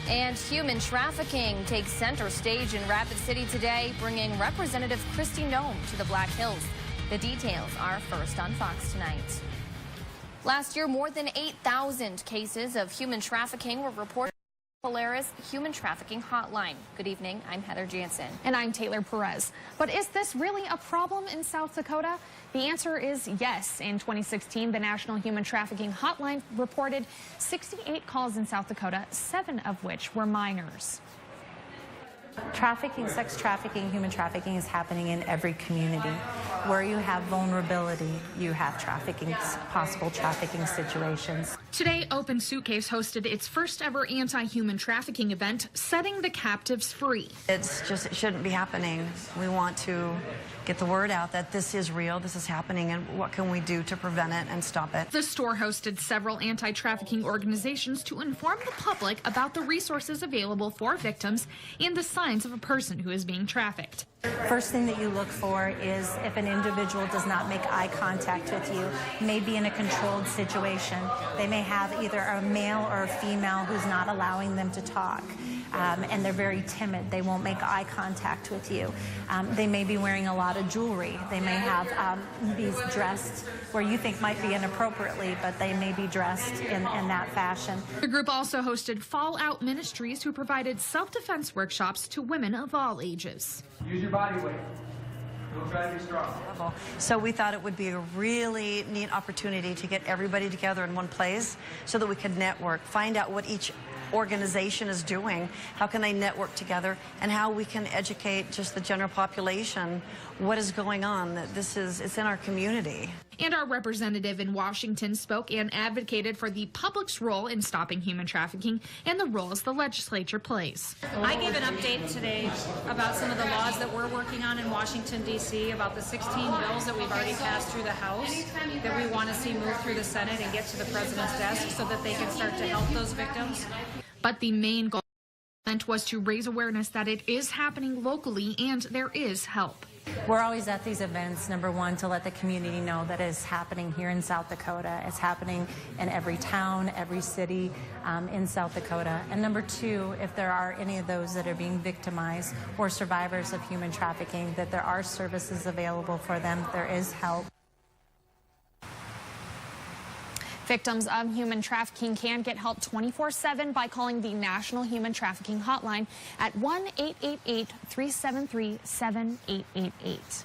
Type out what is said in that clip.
And human trafficking takes center stage in Rapid City today, bringing Representative Noem to the Black Hills. The details are first on Fox tonight. Last year, more than 8,000 cases of human trafficking were reported on the Polaris Human Trafficking Hotline. Good evening, I'm Heather Jansen. And I'm Taylor Perez. But is this really a problem in South Dakota? The answer is yes. In 2016, the National Human Trafficking Hotline reported 68 calls in South Dakota, 7 of which were minors. Trafficking, sex trafficking, human trafficking is happening in every community. Where you have vulnerability, you have trafficking, possible trafficking situations. Today, Open Suitcase hosted its first ever anti-human trafficking event, setting the captives free. It shouldn't be happening. We want to get the word out that this is real, this is happening, and what can we do to prevent it and stop it. The store hosted several anti-trafficking organizations to inform the public about the resources available for victims and the signs of a person who is being trafficked. First thing that you look for is if an individual does not make eye contact with you, may be in a controlled situation. They may have either a male or a female who's not allowing them to talk, and they're very timid. They won't make eye contact with you. They may be wearing a lot of jewelry. They may have be dressed where you think might be inappropriately, but they may be dressed in that fashion. The group also hosted Fallout Ministries, who provided self-defense workshops to women of all ages. Use your body weight. Don't try to be strong. So we thought it would be a really neat opportunity to get everybody together in one place so that we could network, find out what each organization is doing, how can they network together, and how we can educate just the general population what is going on, that it's in our community. And our representative in Washington spoke and advocated for the public's role in stopping human trafficking and the roles the legislature plays. I gave an update today about some of the laws that we're working on in Washington, D.C., about the 16 bills that we've already passed through the House that we want to see move through the Senate and get to the president's desk so that they can start to help those victims. But the main goal was to raise awareness that it is happening locally and there is help. We're always at these events, number one, to let the community know that it's happening here in South Dakota. It's happening in every town, every city in South Dakota. And number two, if there are any of those that are being victimized or survivors of human trafficking, that there are services available for them. There is help. Victims of human trafficking can get help 24/7 by calling the National Human Trafficking Hotline at 1-888-373-7888.